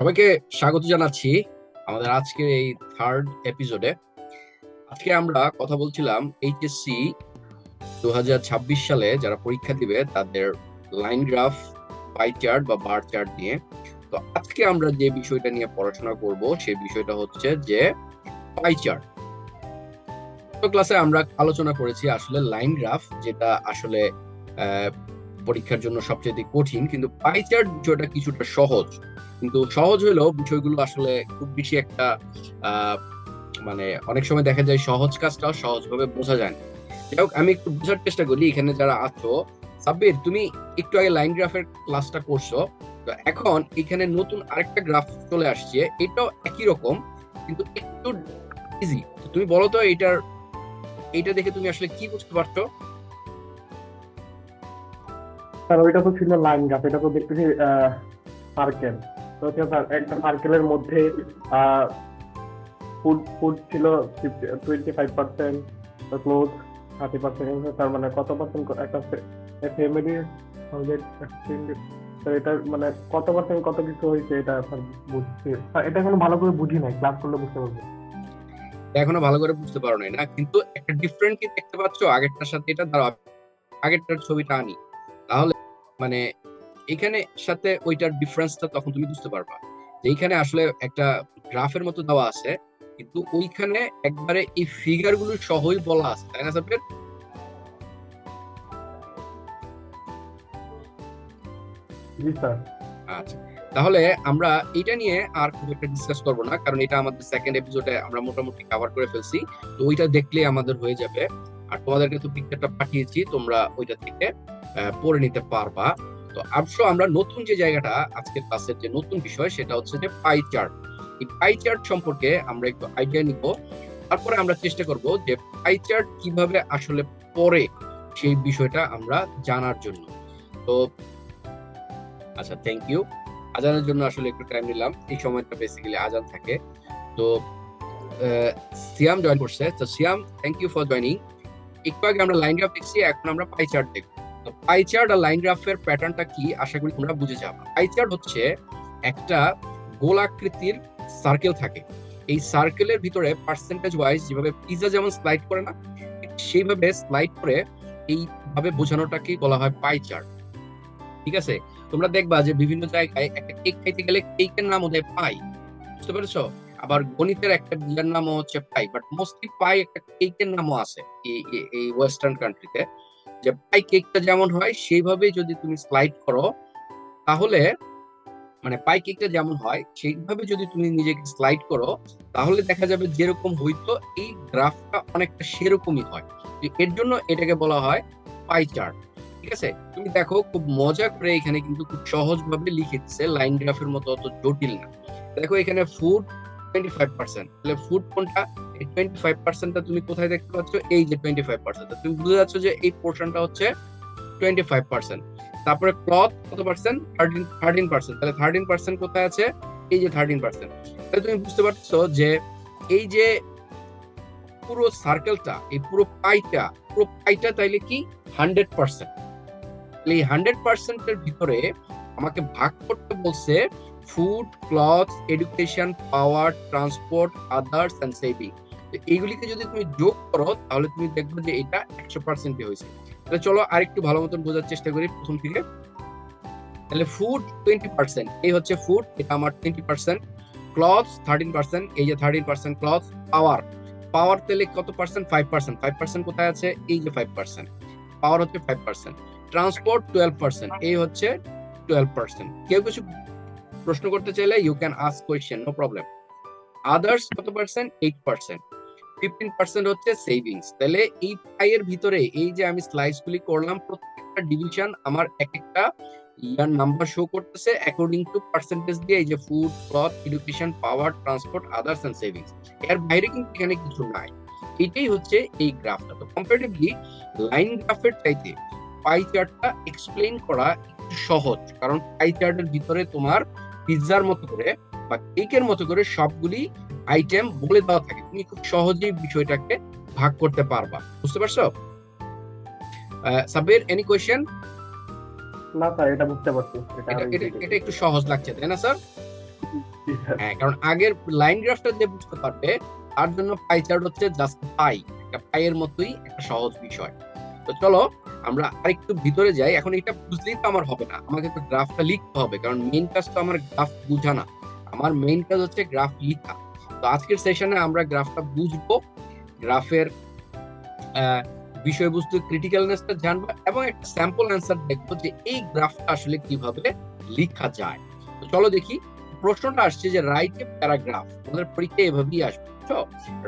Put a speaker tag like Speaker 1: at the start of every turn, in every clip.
Speaker 1: সবাইকে স্বাগত জানাচ্ছি আমাদের আজকের এই থার্ড এপিসোডে। আজকে আমরা কথা বলছিলাম এইচএসসি 2026 সালে যারা পরীক্ষা দিবে তাদের লাইন গ্রাফ, পাই চার্ট বা বার চার্ট নিয়ে। তো আজকে আমরা যে বিষয়টা নিয়ে পড়াশোনা করব সেই বিষয়টা হচ্ছে যে পাই চার্ট। ক্লাসে আমরা আলোচনা করেছি আসলে লাইন গ্রাফ যেটা আসলে পরীক্ষার জন্য সবচেয়ে কঠিন, কিন্তু পাই চার্ট বিষয়টা কিছুটা সহজ। কিন্তু সহজ হলেও বিষয়গুলো আসলে খুব বেশি একটা মানে অনেক সময় দেখা যায় সহজ কাজটাও সহজভাবে বোঝা যায় না। যাই হোক, আমি একটু বোঝার চেষ্টা করি। এখানে যারা আছো, সাব্বির তুমি একটু আগে লাইন গ্রাফের ক্লাসটা করছো, তো এখন এখানে নতুন আরেকটা গ্রাফ চলে আসছে, এটাও একই রকম কিন্তু একটু ইজি। তুমি বলো তো এইটা দেখে তুমি আসলে কি বুঝতে পারছো?
Speaker 2: স্যার ওইটা তো ছিল লাইন গ্রাফ, এটা তো দেখতেছি সার্কেল। তো হচ্ছে স্যার একটা সার্কেলের মধ্যে ফুড ফুড ছিল 25%, ক্লোথ 30%। তার মানে কত পার্সেন্ট একটা ফ্যামিলি এটার মানে কত পার্সেন্ট কত কিছু হয়েছে এটা স্যার বুঝছি। স্যার এটা এখনো ভালো করে বুঝি নাই, ক্লাস করলে বুঝতে পারবো।
Speaker 1: এখনো ভালো করে বুঝতে পারো নাই না, কিন্তু একটা ডিফারেন্ট কি দেখতে পাচ্ছ আগেরটার সাথে? এটা ধরো আগেরটার ছবিটা আনি, তাহলে মানে এখানে সাথে ওইটার ডিফারেন্সটা তখন তুমি বুঝতে পারবা যে এইখানে আসলে একটা গ্রাফের মতো দেওয়া আছে, কিন্তু ওইখানে একবারে এই ফিগার গুলো সহই বলা আছে, তাই না সাব্বির?
Speaker 2: জি স্যার।
Speaker 1: আচ্ছা, তাহলে আমরা এটা নিয়ে আর খুব একটা ডিসকাস করবো না, কারণ এটা আমাদের সেকেন্ড এপিসোডে আমরা মোটামুটি কভার করে ফেলছি। তো ওইটা দেখলে আমাদের হয়ে যাবে। আর তোমাদেরকে তো পিকচারটা পাঠিয়েছি, তোমরা ওইটা থেকে পড়ে নিতে পারবা। তো আসলে আমরা নতুন যে জায়গাটা, আজকের ক্লাসের যে নতুন বিষয় সেটা হচ্ছে যে পাই চার্ট। এই পাই চার্ট সম্পর্কে আমরা একটু আইডিয়া নিব, তারপরে আমরা চেষ্টা করব যে পাই চার্ট কিভাবে আসলে পড়ে সেই বিষয়টা আমরা জানার জন্য। তো আচ্ছা, থ্যাংক ইউ। আজানের জন্য আসলে একটু টাইম নিলাম, এই সময়টা বেসিক্যালি আজান থাকে। তো সিয়াম জয়েন করছে, তো সিয়াম থ্যাংক ইউ ফর জয়নিং। একটু আগে আমরা লাইন গ্রাফ দেখছি, এখন আমরা পাই চার্ট দেখব। তো পাই চার্ট আর লাইন গ্রাফের প্যাটার্নটা কি আশা করি তোমরা বুঝে যাবে। পাই চার্ট হচ্ছে একটা গোলাকৃতির সার্কেল থাকে, এই সার্কেলের ভিতরে পার্সেন্টেজ ওয়াইজ যেভাবে পিজা যেমন স্লাইড করে না, সেইভাবে স্লাইড করে এইভাবে বোঝানোটাকেই বলা হয় পাই চার্ট। ঠিক আছে? তোমরা দেখবা যে বিভিন্ন জায়গায় একটা কেক খাইতে গেলে কেকের নাম ওদের পাই, বুঝতে পেরেছো? আবার গণিতের একটা বিয়ের নামও হচ্ছে পাই, বাট মোস্টলি পাই একটা কেকের নামও আছে এই ওয়েস্টার্ন কান্ট্রিতে। যে পাই কেকটা যেমন হয় সেইভাবে যদি তুমি স্লাইড করো, তাহলে মানে পাই কেকটা যেমন হয় সেইভাবে যদি তুমি নিজেকে স্লাইড করো, তাহলে দেখা যাবে যেরকম হইতো এই গ্রাফটা অনেকটা সেরকমই হয়। তো এর জন্য এটাকে বলা হয় পাই চার্ট। ঠিক আছে? তুমি দেখো খুব মজা করে এখানে কিন্তু খুব সহজ ভাবে লিখে দিচ্ছে, লাইন গ্রাফের মতো অত জটিল না। দেখো এখানে ফুড 25%, তাহলে ফুড কোনটা? এই 25%টা তুমি কোথায় দেখতে পাচ্ছ? এই যে 25%, তুমি বুঝে যাচ্ছ যে এই পোর্শনটা হচ্ছে 25%। তারপরে ক্লথ কত পার্সেন্ট? 13%। তাহলে 13% কোথায় আছে? এই যে 13%। তাহলে তুমি বুঝতে পারছো যে এই যে পুরো সার্কেলটা, এই পুরো পাইটা তাইলে কি 100%। এই 100% এর ভিতরে আমাকে ভাগ করতে বলছে food, cloth, education, power, transport, others and saving. এইগুলিকে যদি তুমি যোগ করো তাহলে তুমি দেখবে যে এটা 100% হয়েছে। তাহলে চলো আরেকটু ভালো মতন বোঝার চেষ্টা করি প্রথম থেকে। তাহলে ফুড 20%, এই হচ্ছে ফুড, এটা আমার 20%। ক্লথ 13%, এই যে 13% ক্লথ। পাওয়ার, পাওয়ার তাহলে কত পার্সেন্ট? 5%। 5% কোথায় আছে? এই যে 5%, পাওয়ার হচ্ছে 5%। ট্রান্সপোর্ট 12%, এই হচ্ছে 12%। কেউ কিছু প্রশ্ন করতে চাইলে you can ask question, no problem. Others কত পার্সেন্ট? 8%। 15% হচ্ছে সেভিংস। তাহলে এই পাইয়ের ভিতরে এই যে আমি স্লাইস গুলি করলাম, প্রত্যেকটা ডিভিশন আমার এক একটা ইয়ার নাম্বার শো করতেছে অ্যাকর্ডিং টু পার্সেন্টেজ দিয়ে। এই যে food, cloth, education, power, transport, others and savings, এর বাইরে কিন্তু এখানে কিছু নাই। এটাই হচ্ছে এই গ্রাফটা। তো কম্পারেটিভলি লাইন গ্রাফের চাইতে পাই চার্টটা এক্সপ্লেইন করা একটু সহজ, কারণ পাই চার্টের ভিতরে তোমার পিৎজার মতো করে বা কেকের মতো করে সবগুলি আইটেম বলে দেওয়া থাকে, তুমি খুব সহজেই বিষয়টাকে ভাগ করতে পারবা। বুঝতে পারছো? Sabir, any question?
Speaker 2: না স্যার, এটা বুঝতে পারছি, এটা
Speaker 1: এটা
Speaker 2: আরো
Speaker 1: এটা
Speaker 2: easy।
Speaker 1: এটা একটু সহজ লাগছে তাই না স্যার? হ্যাঁ, কারণ আগের লাইন গ্রাফটা যে বুঝতে পারবে তার জন্য পাই চার্ট হচ্ছে জাস্ট পাই, একটা পাইয়ের মতোই একটা সহজ বিষয়। তো চলো আমরা আরেকটু ভিতরে যাই। এখন এটা বুঝলেই তো আমার হবে না, আমাকে তো গ্রাফটা লিখতে হবে, কারণ মেইন কাজ তো আমার গ্রাফ বোঝা না, আমার মেইন কাজ হচ্ছে গ্রাফ লেখা। তো আজকের সেশনে আমরা গ্রাফটা বুঝবো, গ্রাফের বিষয়বস্তু ক্রিটিক্যালনেসটা জানবো এবং একটা স্যাম্পল অ্যান্সার দেখবো যে এই গ্রাফটা আসলে কিভাবে লেখা যায়। তো চলো দেখি। প্রশ্নটা আসছে যে রাইট এ প্যারাগ্রাফ, আমাদের পরীক্ষায় এভাবেই আসবে। তো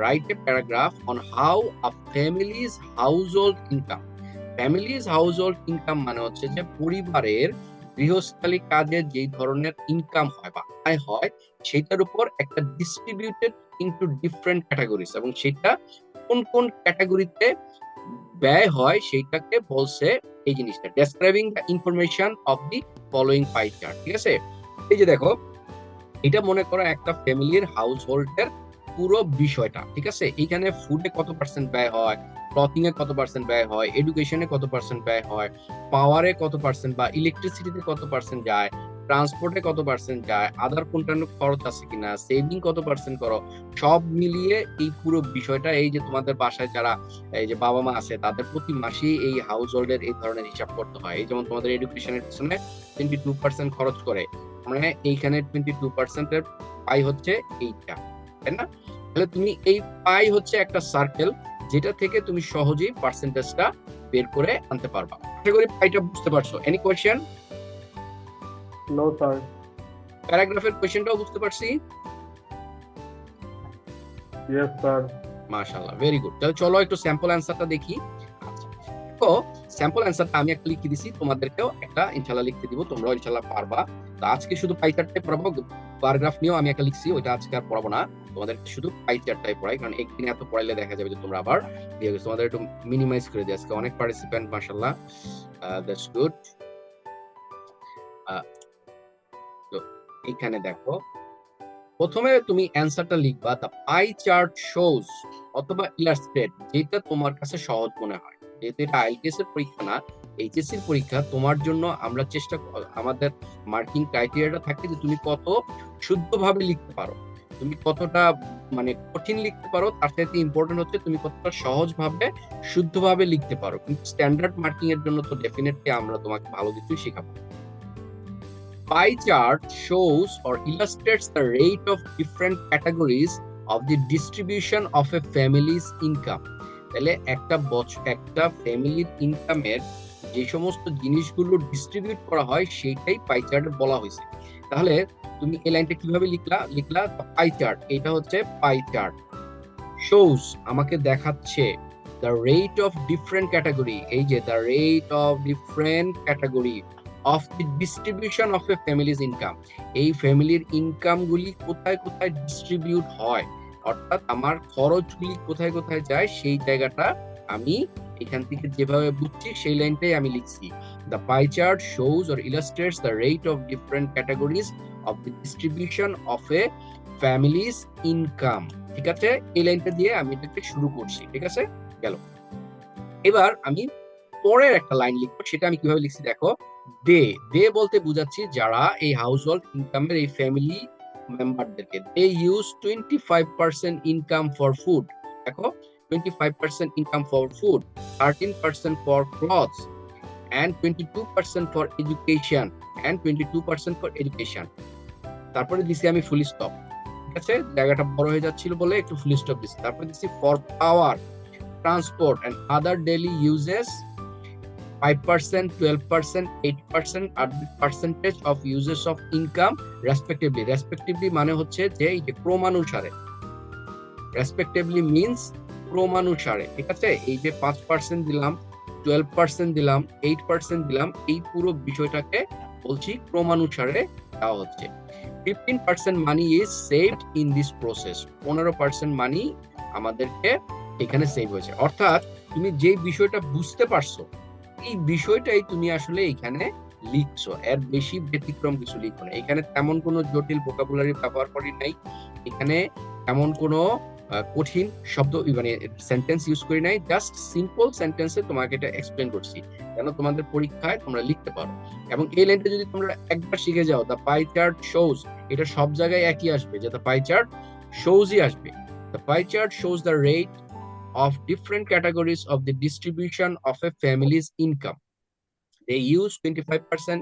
Speaker 1: write a paragraph on how a families household income. Families household income মানে হচ্ছে যে পরিবারের গৃহস্থালী কাজে যে ধরনের ইনকাম হয় বা আয় হয় সেটার উপর একটা ডিস্ট্রিবিউটেড ইনটু ডিফারেন্ট ক্যাটাগরিজ, এবং সেটা কোন কোন ক্যাটাগরিতে ব্যয় হয় সেইটাকে বলছে এই জিনিসটা describing the information of the following pie chart. ঠিক আছে, এই যে দেখো, এটা মনে করো একটা ফ্যামিলির হাউস হোল্ডের পুরো বিষয়টা। ঠিক আছে, এইখানে ফুডে কত পার্সেন্ট ব্যয় হয়, ক্লথিং এ কত পার্সেন্ট ব্যয় হয়, এডুকেশনে কত পার্সেন্ট ব্যয় হয়, পাওয়ারে কত পার্সেন্ট বা ইলেকট্রিসিটিতে কত পার্সেন্ট যায়, ট্রান্সপোর্টে কত পার্সেন্ট যায়, আদার কোনটার খরচ আছে কিনা, সেভিং কত পার্সেন্ট করো, সব মিলিয়ে এই পুরো বিষয়টা, এই যে তোমাদের বাসায় যারা এই যে বাবা মা আছে তাদের প্রতি মাসেই এই হাউস হোল্ডের এই ধরনের হিসাব করতে হয়। এই যেমন তোমাদের এডুকেশনের পিছনে 22% খরচ করে, মানে এইখানে 22% এর পাই হচ্ছে এইটা, তাই না? তাহলে তুমি এই পাই হচ্ছে একটা সার্কেল, যেটা থেকে তুমি সহজেই পার্সেন্টেজটা বের করে আনতে পারবা। আশা করি পাইটা বুঝতে পারছো। Any question?
Speaker 2: No sir.
Speaker 1: প্যারাগ্রাফের কোয়েশ্চেনটাও বুঝতে পারছি?
Speaker 2: Yes sir.
Speaker 1: মাশাআল্লাহ, ভেরি গুড। তাহলে চলো একটু স্যাম্পল অ্যানসারটা দেখি। আচ্ছা, তো স্যাম্পল অ্যানসারটা আমি একটা লিখে দিছি, তোমাদেরকেও একটা ইনশাআল্লাহ লিখতে দিব, তোমরাও ইনশাআল্লাহ পারবা। তো আজকে শুধু পাই চার্টটাই পড়াবো, প্যারাগ্রাফ নিয়েও আমি একটা লিখছি, ওইটা আজকে আর পড়াবো না, তোমাদেরকে শুধু পাই চার্টটাই পড়াই, কারণ একদিন এত পড়াইলে দেখা যাবে যে তোমরা আবার দিয়ে গেছো। তোমাদের একটু মিনিমাইজ করে দিই, আজকে অনেক পার্টিসিপেন্ট মাশাআল্লাহ, দ্যাটস গুড। তো এখানে দেখো, প্রথমে তুমি অ্যানসারটা লিখবা দ্য পাই চার্ট শোজ অথবা ইলাস্ট্রেট, যেটা তোমার কাছে সহজ মনে হয়। যেহেতু এটা আইএলটিএস এর পরীক্ষা না, এইচএসসি এর পরীক্ষা, তোমার জন্য আমরা আমাদের মার্কিং ক্রাইটেরিয়াটা থাকে যে তুমি কত শুদ্ধভাবে লিখতে পারো, তুমি কতটা মানে কঠিন লিখতে পারো, তার সাথে ইম্পর্টেন্ট হচ্ছে তুমি কতটা সহজভাবে শুদ্ধভাবে লিখতে পারো। কিন্তু স্ট্যান্ডার্ড মার্কিং এর জন্য তো ডেফিনেটলি আমরা তোমাকে ভালো কিছুই শেখাবো। Pie chart shows or illustrates the rate of different categories of the distribution of a family's income. তাহলে একটা ফ্যামিলির ইনকামের যে সমস্ত জিনিসগুলো ডিস্ট্রিবিউট করা হয় সেইটাই পাই চার্টে বলা হয়েছে। তাহলে তুমি এই লাইনটা কিভাবে লিখলা পাই চার্ট, এটা হচ্ছে পাই চার্ট। শোজ আমাকে দেখাচ্ছে, the rate of different category, এই যে the rate of different category of the distribution of A families income, এই ফ্যামিলির ইনকাম গুলি কোথায় কোথায় ডিস্ট্রিবিউট হয়, অর্থাৎ আমার খরচগুলি কোথায় কোথায় যায়, সেই জায়গাটা আমি এখান থেকে যেভাবে বুঝছি সেই লাইনটাই আমি লিখছি। The pie chart shows or illustrates the rate of different categories of the distribution of A families income. ঠিক আছে, এই লাইনটা দিয়ে আমি এটাকে শুরু করছি। ঠিক আছে, গেল। এবার আমি পরের একটা লাইন লিখবো, সেটা আমি কিভাবে লিখছি দেখো। দে বলতে বুঝাচ্ছি যারা এই হাউস হোল্ড ইনকামের এই ফ্যামিলি মেম্বারদেরকে। They use 25% income for food. দেখো, 25% income for food, 13% for clothes, and 22% for education, and 22% for education. তারপরে দিছি আমি ফুল স্টপ। ঠিক আছে, জায়গাটা বড় হয়ে যাচ্ছিল বলে একটু ফুল স্টপ দিছি। তারপরে দিছি for power, transport and other daily uses 5%, 12%, 8% are the percentage of uses of income respectively. Respectively মানে হচ্ছে যে এই যে ক্রমানুসারে, respectively means ক্রমানুসারে। ঠিক আছে, এই যে 5% দিলাম, 12% দিলাম, 8% দিলাম, এই পুরো বিষয়টাকে বলছি ক্রমানুসারে দেওয়া হচ্ছে। 15% money is saved in this process, 15% মানি আমাদেরকে এখানে সেভ হয়েছে। অর্থাৎ তুমি যে বিষয়টা বুঝতে পারছো এই বিষয়টাই তুমি আসলে এখানে লিখছো, এর বেশি ব্যতিক্রম কিছু লিখো না। এখানে তেমন কোনো জটিল ভোকাবুলারি ব্যবহার করি নাই, এখানে তেমন কোনো কঠিন শব্দ মানে সেন্টেন্স ইউজ করি নাই, জাস্ট সিম্পল সেন্টেন্সে তোমাকে এটা এক্সপ্লেন করছি যেন তোমাদের পরীক্ষায় তোমরা লিখতে পারো। এবং এই লাইনটা যদি তোমরা একবার শিখে যাও, দ্য পাই চার্ট শোজ, এটা সব জায়গায় একই আসবে যে দ্য পাই চার্ট শোজই আসবে। The pie chart shows the rate of different categories of the distribution of a family's income. They use 25%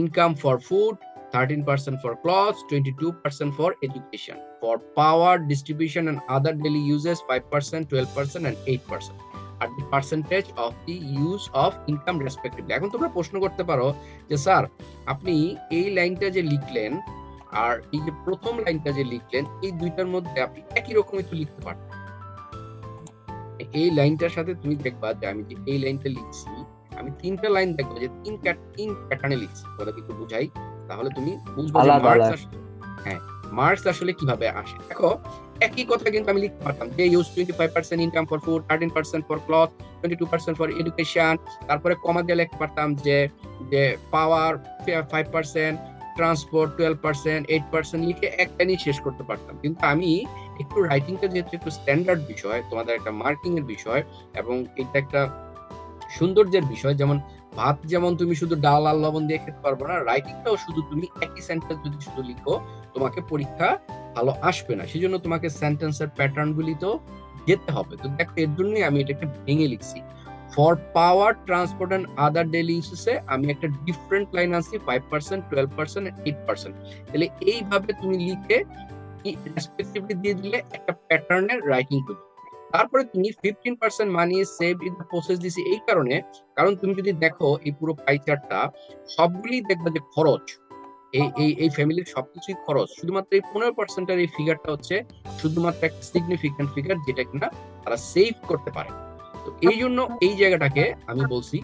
Speaker 1: income for food, 13% for clothes, 22% for education. For power distribution and other daily uses, 5%, 12%, and 8%. At the percentage of the use of income respectively. এখন তোমরা প্রশ্ন করতে পারো যে sir আপনি এই লাইনটা যে লিখলেন আর এই যে প্রথম লাইনটা যে লিখলেন, এই দুইটার মধ্যে আপনি একই রকম একটু লিখতে পারতেন। এই লাইনটার সাথে তুমি দেখবা যে আমি যে এই লাইনটা লিখছি, আমি তিনটা লাইন দেখবো যে তিন প্যাটার্নে লিখছি। ওটা একটু বুঝাই, তাহলে তুমি বুঝবা যে মার্কস আসলে, হ্যাঁ মার্কস আসলে কিভাবে আসে। দেখো একই কথা কিন্তু আমি লিখতে পারতাম যে use 25% income for food, 13% for cloth, 22% for education, তারপরে কমা দিয়ে লিখতে পারতাম যে পাওয়ার 5%, ট্রান্সপোর্ট 12%, 8% লিখে একটা নিয়ে শেষ করতে পারতাম। কিন্তু আমি একটু রাইটিংটা যেহেতু একটু স্ট্যান্ডার্ড বিষয়, তোমাদের একটা মার্কিং এর বিষয় এবং এটা একটা সৌন্দর্যের বিষয়, যেমন ভাত যেমন তুমি শুধু ডাল আর লবণ দিয়ে খেতে পারবে না, রাইটিংটাও শুধু তুমি একই সেন্টেন্স যদি শুধু লিখো তোমাকে পরীক্ষা ভালো আসবে না। সেজন্য তোমাকে সেন্টেন্সের প্যাটার্ন গুলি তো যেতে হবে। তো দেখো এর জন্যই আমি এটাকে ভেঙে লিখছি। For power, transport and other daily ইউজেসে আমি একটা ডিফারেন্ট লাইন আনছি 5%, 12%, 8%। তাহলে এইভাবে তুমি লিখে রেসপেক্টিভলি দিয়ে দিলে একটা প্যাটার্নের রাইটিং হবে। তারপরে তুমি 15% money save in the process দিছি এই কারণে, কারণ তুমি যদি দেখো এই পুরো পাই চার্টটা সবগুলি দেখবে যে খরচ, এই ফ্যামিলির সবকিছুই খরচ, শুধুমাত্র এই 15% এর এই ফিগারটা হচ্ছে শুধুমাত্র একটা সিগনিফিকেন্ট ফিগার যেটা কিনা তারা সেভ করতে পারে। তো এই জন্য এই জায়গাটাকে আমি বলছি।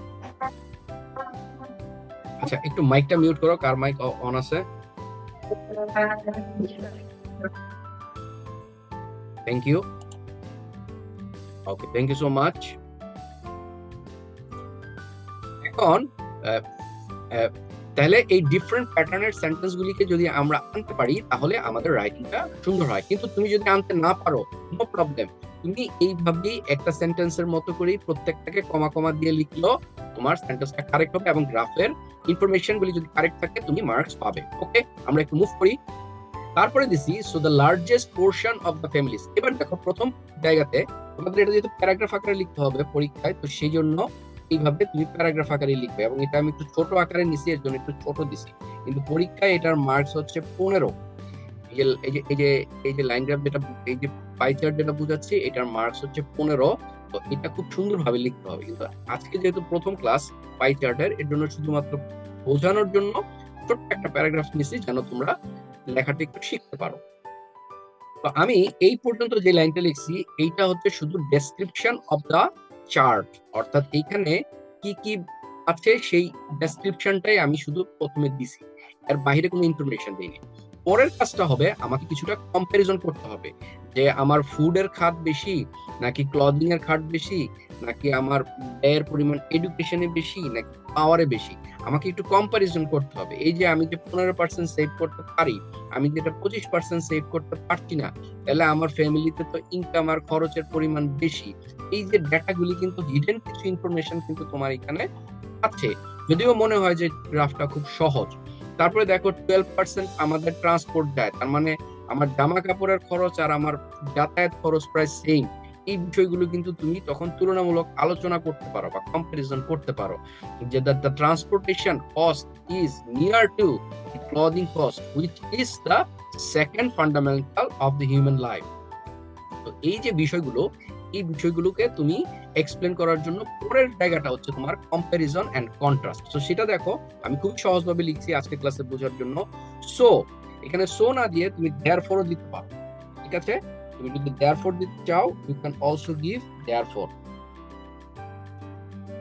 Speaker 1: আচ্ছা একটু মাইকটা মিউট করো, কার মাইক অন আছে? Thank you. Okay, thank you so much. এখন তাহলে এই ডিফারেন্ট প্যাটার্নের সেন্টেন্স গুলিকে যদি আমরা আনতে পারি তাহলে আমাদের রাইটিংটা সুন্দর হয়। কিন্তু তুমি যদি আনতে না পারো, নো প্রবলেম, তুমি এইভাবেই একটা সেন্টেন্সের মতো করেই প্রত্যেকটাকে কমা কমা দিয়ে লিখলো, তোমার সেন্টেন্সটা কারেক্ট হবে এবং গ্রাফের ইনফরমেশন গুলি যদি কারেক্ট থাকে তুমি মার্কস পাবে। ওকে, আমরা একটু মুভ করি। তারপরে দিছি so the largest portion of the families. এবার দেখো প্রথম জায়গাতে তোমাদের এটা যেহেতু প্যারাগ্রাফ আকারে লিখতে হবে পরীক্ষায়, তো সেই জন্য এইভাবে তুমি প্যারাগ্রাফ আকারে লিখবে এবং এটা আমি একটু ছোট আকারে নিছি, এর জন্য একটু ছোট দিছি। কিন্তু পরীক্ষায় এটার মার্কস হচ্ছে 15। এই যে লাইন গ্রাফ যেটা, এই যে পাই চার্ট যেটা বুঝাচ্ছি, এটার মার্কস হচ্ছে 15। তো এটা খুব সুন্দরভাবে লিখতে হবে। কিন্তু আজকে যেহেতু প্রথম ক্লাস পাই চার্টের, এর জন্য শুধুমাত্র বোঝানোর জন্য ছোট্ট একটা প্যারাগ্রাফ নিছি যেন তোমরা লেখাটা একটু শিখতে পারো। তো আমি এই পর্যন্ত যে লাইনটা লিখছি এইটা হচ্ছে শুধু ডেসক্রিপশন অফ দা চার্ট, অর্থাৎ এইখানে কি কি আছে সেই ডেসক্রিপশনটাই আমি শুধু প্রথমে দিছি, এর বাইরে কোনো ইনফরমেশন দিইনি। পরের কাজটা হবে আমাকে কিছুটা কম্পারিজন করতে হবে যে আমার ফুডের খাত বেশি নাকি ক্লদিং এর খাত বেশি, নাকি আমার ব্যয়ের পরিমাণ এডুকেশনে বেশি নাকি পাওয়ারে বেশি, আমাকে একটু কম্পারিজন করতে হবে। এই যে আমি যে 15% সেভ করতে পারি, আমি যেটা 25% সেভ করতে পারছি না, তাহলে আমার ফ্যামিলিতে তো ইনকাম আর খরচের পরিমাণ বেশি। এই যে ডেটাগুলি কিন্তু হিডেন কিছু ইনফরমেশন কিন্তু তোমার এখানে আছে, যদিও মনে হয় যে গ্রাফটা খুব সহজ। তারপরে দেখো 12% আমাদের ট্রান্সপোর্ট যায়, তার মানে আমার জামা কাপড়ের খরচ আর আমার যাতায়াত খরচ প্রায় সেম। এই বিষয়গুলো কিন্তু তুমি তখন তুলনামূলক আলোচনা করতে পারো বা কম্পারিজন করতে পারো যে the transportation cost is near to the clothing cost which is the second fundamental of the human life. তো এই যে বিষয়গুলো, এই বিষয়গুলোকে তুমি এক্সপ্লেন করার জন্য পরের জায়গাটা হচ্ছে তোমার কম্পারিজন এন্ড কন্ট্রাস্ট। তো সেটা দেখো আমি খুব সহজভাবে লিখছি আজকে ক্লাসে বোঝার জন্য। সো এখানে সো না দিয়ে তুমি therefore দিতে পারো, ঠিক আছে? তুমি যদি therefore দিতে চাও you can also give therefore,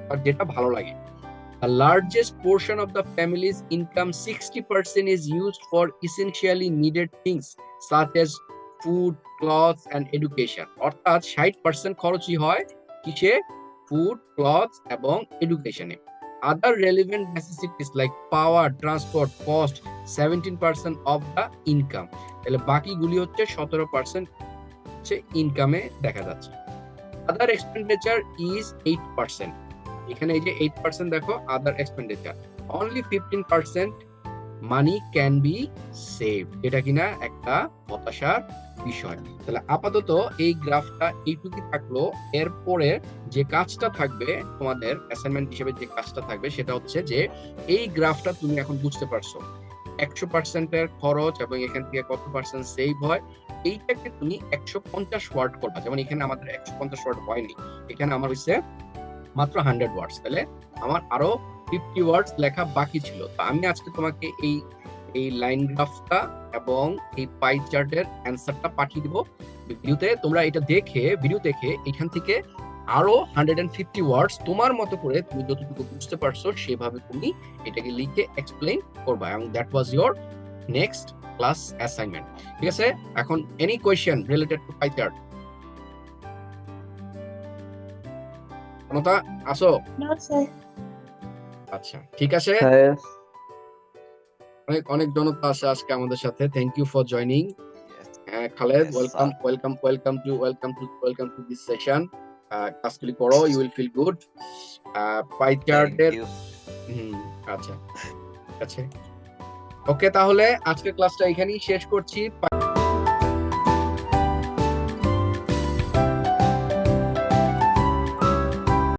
Speaker 1: আর যেটা ভালো লাগে। The largest portion of the family's income, 60%, is used for essentially needed things such as food, clothes, and education. অর্থাৎ 60% খরচই হয় কিসে? ফুড, ক্লথস এবং এডুকেশনে। Other relevant necessities like power, transport, cost, 17% of the income. তাহলে বাকিগুলি হচ্ছে 17% হচ্ছে ইনকামে দেখা যাচ্ছে। Other expenditure is 8%। এখানে এই যে 8% দেখো other expenditure, only 15% money can be save, এটা কিনা একটা হতাশার বিষয়। তাহলে আপাতত এই গ্রাফটা এইটুকু থাকলো। এরপরে যে কাজটা থাকবে তোমাদের অ্যাসাইনমেন্ট হিসেবে, যে কাজটা থাকবে সেটা হচ্ছে যে এই গ্রাফটা তুমি এখন বুঝতে পারছো 100%-এর খরচ এবং এখান থেকে কত পার্সেন্ট সেভ হয়, এইটাকে তুমি 150 ওয়ার্ড করবা। যেমন এখানে আমাদের 150 ওয়ার্ড হয়নি, এখানে আমার হচ্ছে মাত্র 100 ওয়ার্ডস। তাহলে আমার আরো 50 ওয়ার্ডস লেখা বাকি ছিল। তো আমি আজকে তোমাকে এই এই লাইন গ্রাফটা এবং এই পাই চার্টের অ্যান্সারটা পাঠিয়ে দিব ভিডিওতে। তোমরা এটা দেখে, ভিডিও দেখে এখান থেকে আরো 150 ওয়ার্ডস তোমার মতো করে তুমি যতটুকু বুঝতে পারছো সেভাবে তুমি এটাকে লিখে এক্সপ্লেইন করবা, এবং that was your next class assignment. ঠিক আছে? এখন any question related to pie chart? কোনটা আসো?
Speaker 3: No, sir.
Speaker 1: আচ্ছা, ঠিক আছে।
Speaker 4: স্যার
Speaker 1: অনেক অনেক জনতা আছে আজকে আমাদের সাথে। Thank you for joining. Khaled,
Speaker 4: Yes,
Speaker 1: welcome,
Speaker 4: sir.
Speaker 1: welcome to this session. ক্লাসগুলি করো, you will feel good. পাই চার্টের
Speaker 4: Thank you.
Speaker 1: আচ্ছা, ঠিক আছে। ওকে, তাহলে আজকের ক্লাসটা এখানেই শেষ করছি।